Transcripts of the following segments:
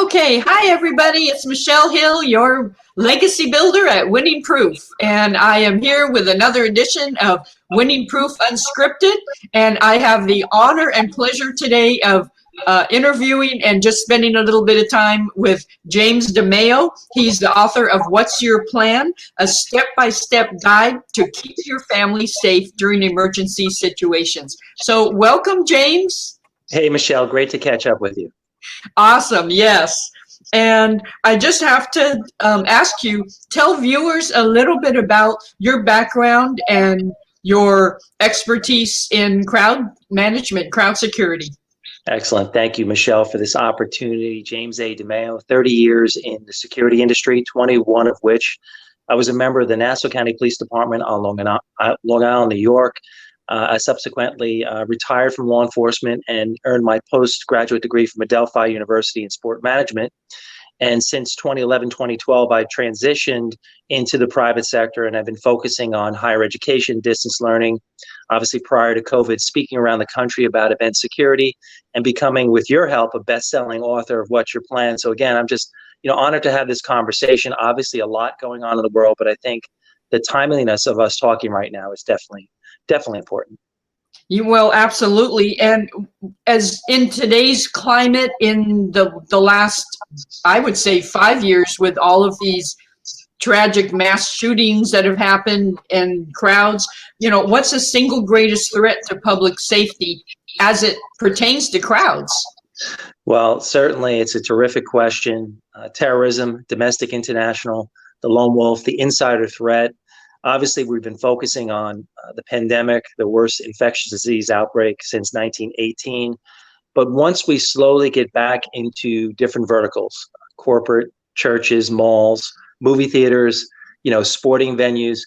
Okay, hi everybody. It's Michelle Hill, your legacy builder at Winning Proof, and I am here with another edition of Winning Proof Unscripted, and I have the honor and pleasure today of interviewing and just spending a little bit of time with James DeMeo. He's the author of What's Your Plan? A step-by-step guide to keep your family safe during emergency situations. So welcome, James. Hey, Michelle, great to catch up with you. Awesome, yes. And I just have to ask you, tell viewers a little bit about your background and your expertise in crowd management, crowd security. Excellent. Thank you, Michelle, for this opportunity. James A. DeMeo, 30 years in the security industry, 21 of which I was a member of the Nassau County Police Department on Long Island, New York. I subsequently retired from law enforcement and earned my postgraduate degree from Adelphi University in sport management. And since 2011, 2012, I transitioned into the private sector, and I've been focusing on higher education, distance learning, obviously prior to COVID, speaking around the country about event security and becoming, with your help, a best-selling author of What's Your Plan. So again, I'm just honored to have this conversation. Obviously, a lot going on in the world, but I think the timeliness of us talking right now is definitely important. You will, absolutely. And as in today's climate, in the last, I would say, 5 years, with all of these tragic mass shootings that have happened in crowds, what's the single greatest threat to public safety as it pertains to crowds? Well, certainly it's a terrific question. Terrorism, domestic, international, the lone wolf, the insider threat. Obviously, we've been focusing on the pandemic, the worst infectious disease outbreak since 1918. But once we slowly get back into different verticals, corporate, churches, malls, movie theaters, sporting venues,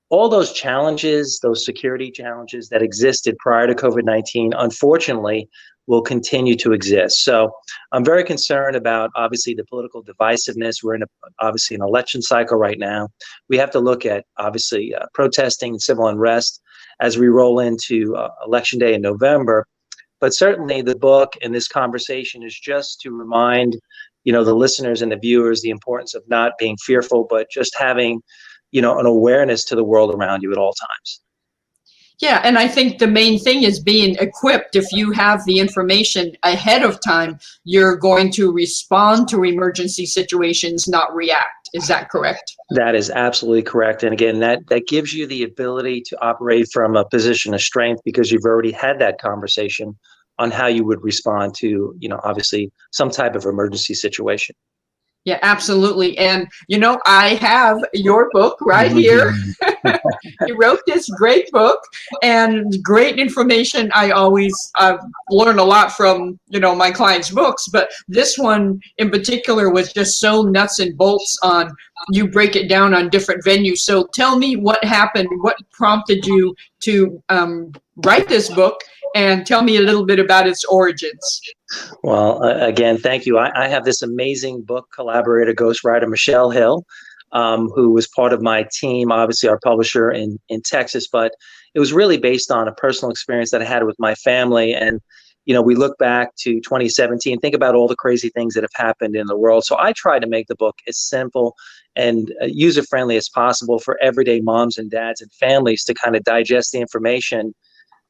all those challenges, those security challenges that existed prior to COVID-19, unfortunately, will continue to exist. So I'm very concerned about, obviously, the political divisiveness. We're in obviously an election cycle right now. We have to look at, obviously, protesting and civil unrest as we roll into Election Day in November. But certainly the book and this conversation is just to remind, the listeners and the viewers the importance of not being fearful, but just having, an awareness to the world around you at all times. Yeah, and I think the main thing is being equipped. If you have the information ahead of time, you're going to respond to emergency situations, not react. Is that correct? That is absolutely correct. And again, that gives you the ability to operate from a position of strength because you've already had that conversation on how you would respond to, obviously some type of emergency situation. Yeah, absolutely. And, I have your book right here. You wrote this great book and great information. I always learn a lot from, my clients' books, but this one in particular was just so nuts and bolts on, you break it down on different venues. So tell me what happened, what prompted you to write this book, and tell me a little bit about its origins. Well, again, thank you. I have this amazing book collaborator, ghostwriter, Michelle Hill, who was part of my team, obviously our publisher in Texas, but it was really based on a personal experience that I had with my family. And, we look back to 2017, think about all the crazy things that have happened in the world. So I tried to make the book as simple and user-friendly as possible for everyday moms and dads and families to kind of digest the information,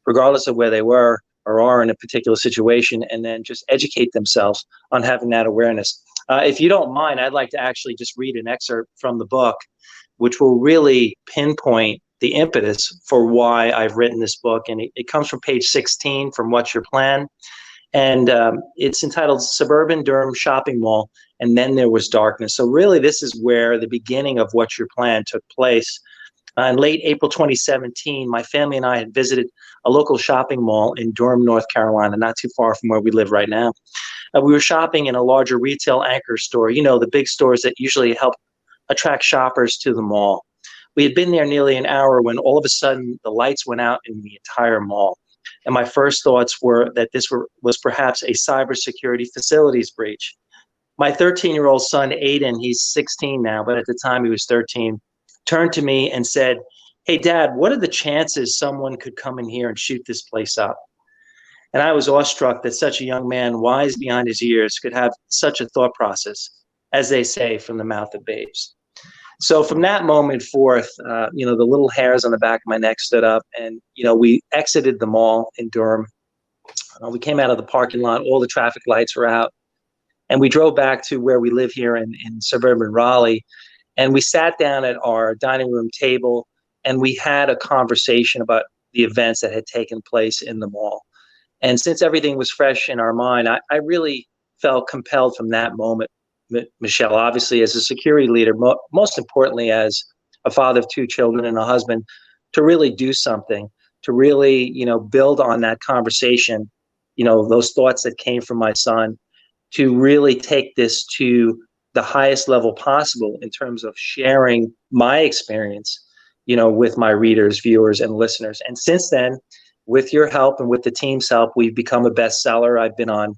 regardless of where they were or are in a particular situation, and then just educate themselves on having that awareness. If you don't mind, I'd like to actually just read an excerpt from the book, which will really pinpoint the impetus for why I've written this book. And it comes from page 16 from What's Your Plan? And it's entitled Suburban Durham Shopping Mall, and Then There Was Darkness. So really, this is where the beginning of What's Your Plan took place. In late April 2017, my family and I had visited a local shopping mall in Durham, North Carolina, not too far from where we live right now. We were shopping in a larger retail anchor store, the big stores that usually help attract shoppers to the mall. We had been there nearly an hour when all of a sudden the lights went out in the entire mall. And my first thoughts were that this was perhaps a cybersecurity facilities breach. My 13-year-old son, Aiden, he's 16 now, but at the time he was 13, turned to me and said, "Hey, Dad, what are the chances someone could come in here and shoot this place up?" And I was awestruck that such a young man, wise beyond his years, could have such a thought process, as they say, from the mouth of babes. So from that moment forth, the little hairs on the back of my neck stood up, and, we exited the mall in Durham. We came out of the parking lot, all the traffic lights were out, and we drove back to where we live here in suburban Raleigh, and we sat down at our dining room table, and we had a conversation about the events that had taken place in the mall. And since everything was fresh in our mind, I really felt compelled from that moment, Michelle, obviously as a security leader, most importantly as a father of 2 children and a husband, to really do something, to really, build on that conversation, those thoughts that came from my son, to really take this to the highest level possible in terms of sharing my experience, with my readers, viewers, and listeners. And since then, with your help and with the team's help, we've become a bestseller. I've been on,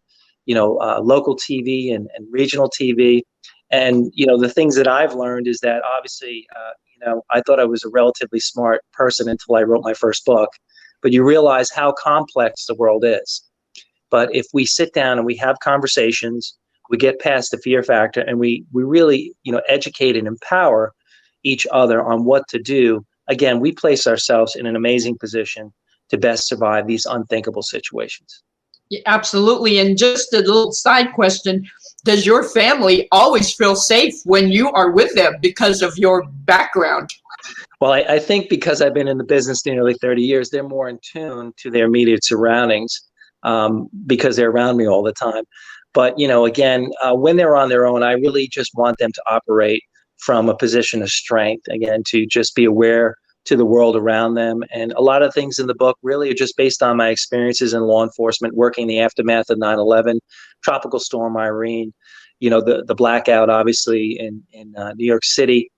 local TV and regional TV. And, the things that I've learned is that obviously, I thought I was a relatively smart person until I wrote my first book, but you realize how complex the world is. But if we sit down and we have conversations, we get past the fear factor, and we really, educate and empower each other on what to do, again, we place ourselves in an amazing position to best survive these unthinkable situations. Yeah, absolutely. And just a little side question, does your family always feel safe when you are with them because of your background? Well, I think because I've been in the business nearly 30 years, they're more in tune to their immediate surroundings because they're around me all the time. But, again, when they're on their own, I really just want them to operate from a position of strength, again, to just be aware to the world around them. And a lot of things in the book really are just based on my experiences in law enforcement, working in the aftermath of 9/11, Tropical Storm Irene, the blackout, obviously, in New York City.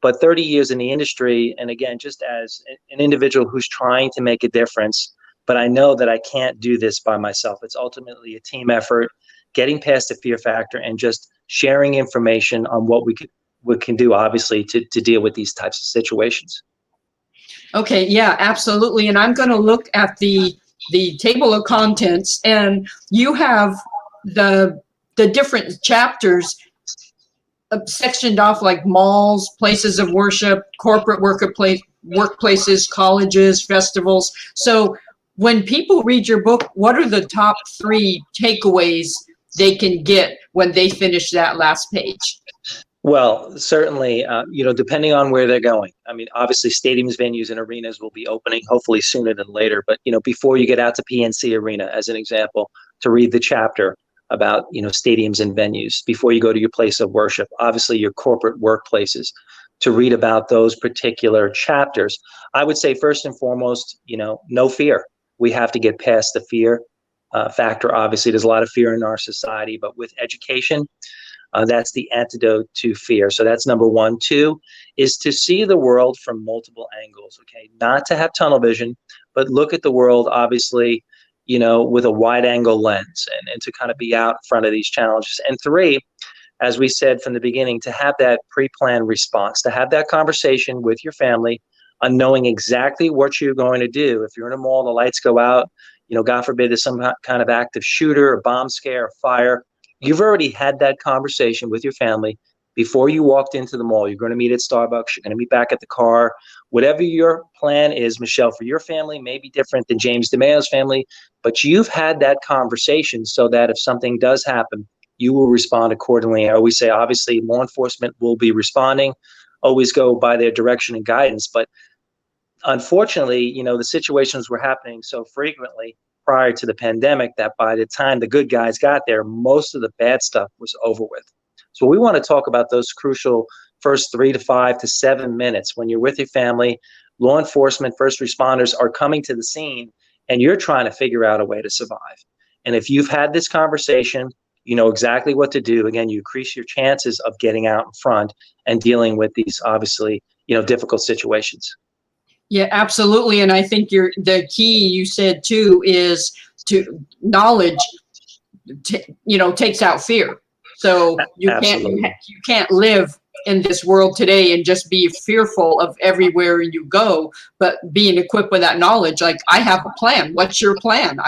But 30 years in the industry, and again, just as an individual who's trying to make a difference, but I know that I can't do this by myself. It's ultimately a team effort, getting past the fear factor and just sharing information on what we can do, obviously, to deal with these types of situations. Okay, yeah, absolutely. And I'm going to look at the table of contents, and you have the different chapters sectioned off like malls, places of worship, corporate workplaces, colleges, festivals. So when people read your book, what are the top 3 takeaways they can get when they finish that last page? Well, certainly, depending on where they're going. I mean, obviously, stadiums, venues, and arenas will be opening hopefully sooner than later. But, before you get out to PNC Arena, as an example, to read the chapter about, stadiums and venues, before you go to your place of worship, obviously your corporate workplaces, to read about those particular chapters. I would say first and foremost, no fear. We have to get past the fear factor. Obviously, there's a lot of fear in our society, but with education, that's the antidote to fear. So that's number 1. 2 is to see the world from multiple angles, okay? Not to have tunnel vision, but look at the world, obviously, with a wide angle lens and to kind of be out in front of these challenges. And 3, as we said from the beginning, to have that pre-planned response, to have that conversation with your family on knowing exactly what you're going to do. If you're in a mall, the lights go out, God forbid there's some kind of active shooter, a bomb scare, a fire. You've already had that conversation with your family before you walked into the mall. You're going to meet at Starbucks. You're going to meet back at the car. Whatever your plan is, Michelle, for your family may be different than James DeMeo's family, but you've had that conversation so that if something does happen, you will respond accordingly. I always say, obviously, law enforcement will be responding, always go by their direction and guidance. But unfortunately, the situations were happening so frequently prior to the pandemic that by the time the good guys got there, most of the bad stuff was over with. So we want to talk about those crucial first 3 to 5 to 7 minutes when you're with your family, law enforcement, first responders are coming to the scene, and you're trying to figure out a way to survive. And if you've had this conversation, you know exactly what to do. Again, you increase your chances of getting out in front and dealing with these obviously, difficult situations. Yeah, absolutely. And I think the key you said too is to knowledge, takes out fear. So you can't live in this world today and just be fearful of everywhere you go, but being equipped with that knowledge, like I have a plan. What's your plan?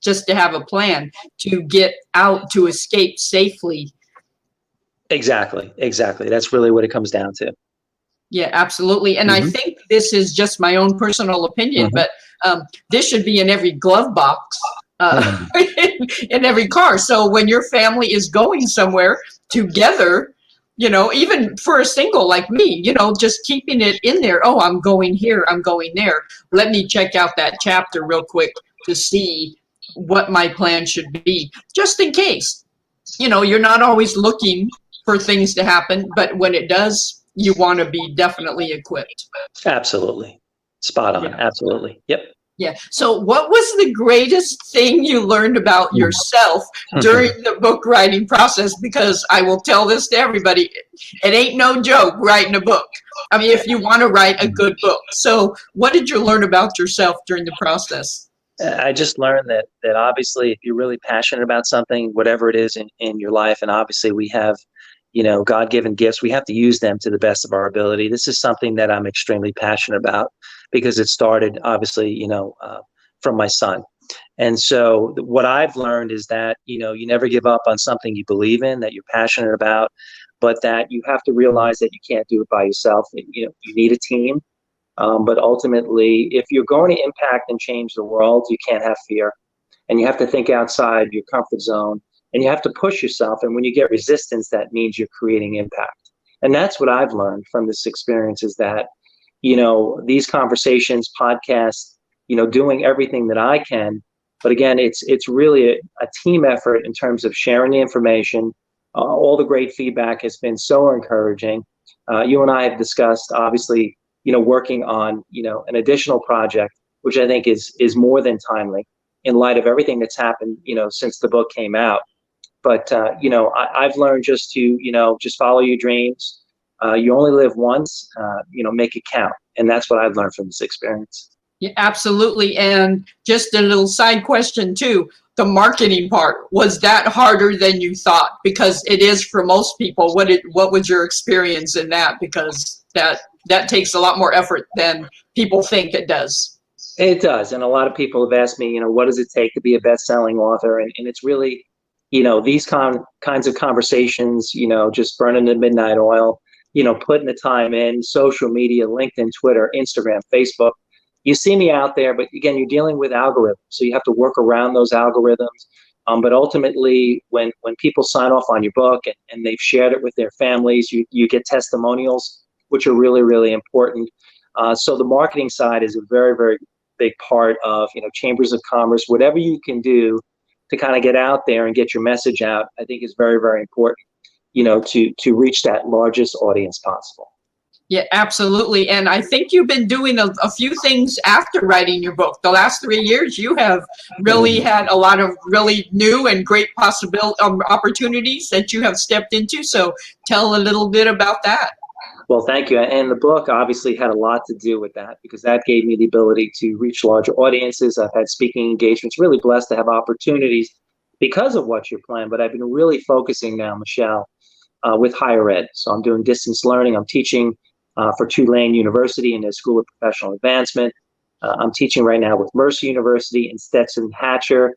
just to have a plan to get out, to escape safely. Exactly. That's really what it comes down to. Yeah, absolutely. And I think this is just my own personal opinion, but this should be in every glove box, in every car. So when your family is going somewhere together, you know, even for a single like me, you know, just keeping it in there. Oh, I'm going here, I'm going there. Let me check out that chapter real quick to see what my plan should be, just in case. You know, you're not always looking for things to happen, but when it does, you want to be definitely equipped. Absolutely. Spot on. Yeah. Absolutely. Yep. Yeah. So what was the greatest thing you learned about yourself during the book writing process? Because I will tell this to everybody, it ain't no joke writing a book. I mean, if you want to write a good book. So what did you learn about yourself during the process? I just learned that obviously if you're really passionate about something, whatever it is in your life, and obviously we have, you know, God-given gifts, we have to use them to the best of our ability. This is something that I'm extremely passionate about because it started obviously, you know, from my son. And so what I've learned is that, you know, you never give up on something you believe in, that you're passionate about, but that you have to realize that you can't do it by yourself. You know, you need a team. But ultimately, if you're going to impact and change the world, you can't have fear. And you have to think outside your comfort zone and you have to push yourself. And when you get resistance, that means you're creating impact. And that's what I've learned from this experience is that, you know, these conversations, podcasts, you know, doing everything that I can. But again, it's really a team effort in terms of sharing the information. All the great feedback has been so encouraging. You and I have discussed, obviously, you know, working on, you know, an additional project, which I think is more than timely in light of everything that's happened, you know, since the book came out. But, you know, I've learned just to, you know, just follow your dreams. You only live once, you know, make it count. And that's what I've learned from this experience. Yeah, absolutely. And just a little side question too, the marketing part, was that harder than you thought? Because it is for most people. What was your experience in that? Because that takes a lot more effort than people think it does. It does. And a lot of people have asked me, you know, what does it take to be a best-selling author? And it's really, you know, these kinds of conversations, you know, just burning the midnight oil, you know, putting the time in, social media, LinkedIn, Twitter, Instagram, Facebook. You see me out there, but again, you're dealing with algorithms. So you have to work around those algorithms. But ultimately, when people sign off on your book and they've shared it with their families, you get testimonials, which are really, really important. So the marketing side is a very, very big part of, you know, chambers of commerce. Whatever you can do to kind of get out there and get your message out, I think is very, very important, you know, to reach that largest audience possible. Yeah, absolutely. And I think you've been doing a few things after writing your book. The last 3 years, you have really had a lot of really new and great opportunities that you have stepped into. So tell a little bit about that. Well, thank you. And the book obviously had a lot to do with that because that gave me the ability to reach larger audiences. I've had speaking engagements, really blessed to have opportunities because of what you're planning. But I've been really focusing now, Michelle, with higher ed. So I'm doing distance learning. I'm teaching for Tulane University in their School of Professional Advancement. I'm teaching right now with Mercer University and Stetson Hatcher,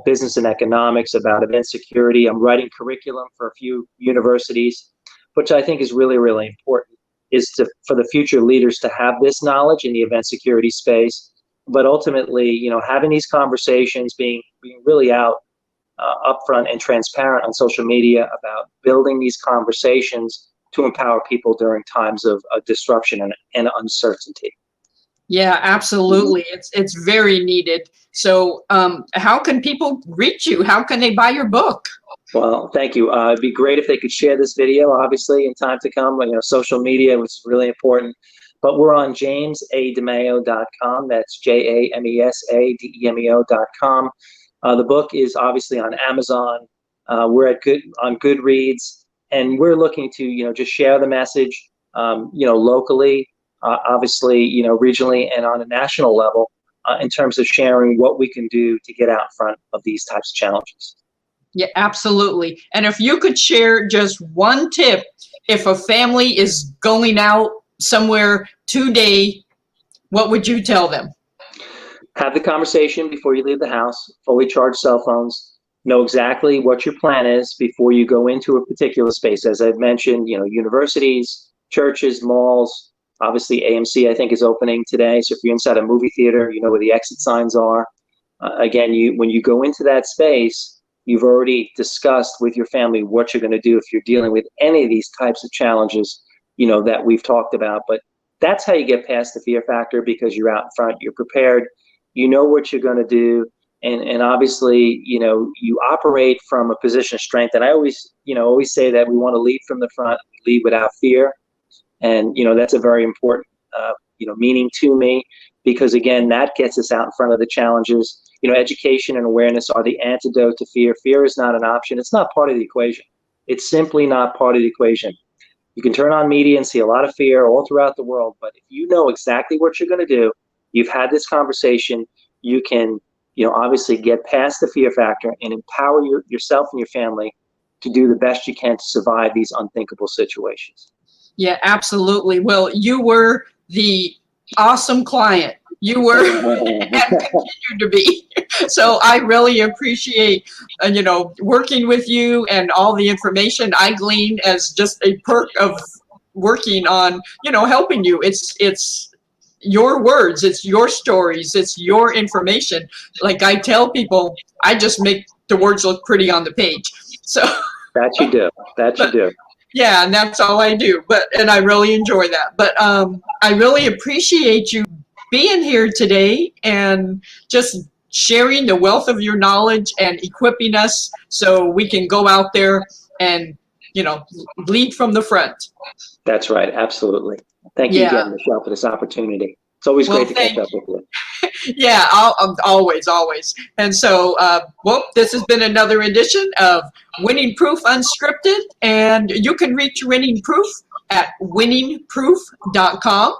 business and economics about event security. I'm writing curriculum for a few universities, which I think is really, really important, is for the future leaders to have this knowledge in the event security space. But ultimately, you know, having these conversations, being really out upfront and transparent on social media about building these conversations to empower people during times of disruption and uncertainty. Yeah, absolutely. It's very needed. So how can people reach you? How can they buy your book? Well, thank you. It'd be great if they could share this video, obviously, in time to come. You know, social media, which is really important. But we're on jamesademeo.com. That's JAMESADEMEO.com. The book is obviously on Amazon. We're on Goodreads, and we're looking to, you know, just share the message, you know, locally, obviously, you know, regionally, and on a national level, in terms of sharing what we can do to get out front of these types of challenges. Yeah, absolutely. And if you could share just one tip, if a family is going out somewhere today, what would you tell them? Have the conversation before you leave the house, fully charged cell phones, know exactly what your plan is before you go into a particular space. As I've mentioned, universities, churches, malls, obviously AMC, I think, is opening today. So if you're inside a movie theater, you know where the exit signs are. Again, when you go into that space, you've already discussed with your family what you're going to do if you're dealing with any of these types of challenges, that we've talked about. But that's how you get past the fear factor, because you're out in front, you're prepared, you know what you're going to do. And obviously, you operate from a position of strength. And I always say that we want to lead from the front, lead without fear. And, that's a very important, meaning to me, because again, that gets us out in front of the challenges. Education and awareness are the antidote to fear. Fear is not an option. It's not part of the equation. It's simply not part of the equation. You can turn on media and see a lot of fear all throughout the world, but if you know exactly what you're going to do, you've had this conversation, you can, obviously get past the fear factor and empower yourself and your family to do the best you can to survive these unthinkable situations. Yeah, absolutely. Well, you were the awesome client. You were and continue to be. So I really appreciate, working with you and all the information I gleaned as just a perk of working on, helping you. It's your words, it's your stories, it's your information. Like I tell people, I just make the words look pretty on the page. So that you do. Yeah, and that's all I do. And I really enjoy that. But I really appreciate you being here today and just sharing the wealth of your knowledge and equipping us so we can go out there and, lead from the front. That's right. Absolutely. Thank you again, Michelle, for this opportunity. It's always great to catch up with you. Yeah, always. And so, this has been another edition of Winning Proof Unscripted, and you can reach Winning Proof at winningproof.com,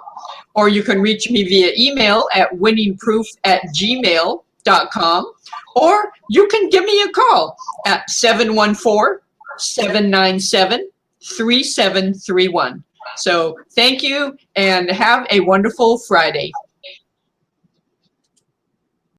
or you can reach me via email at winningproof@gmail.com, or you can give me a call at 714-797-3731. So thank you and have a wonderful Friday.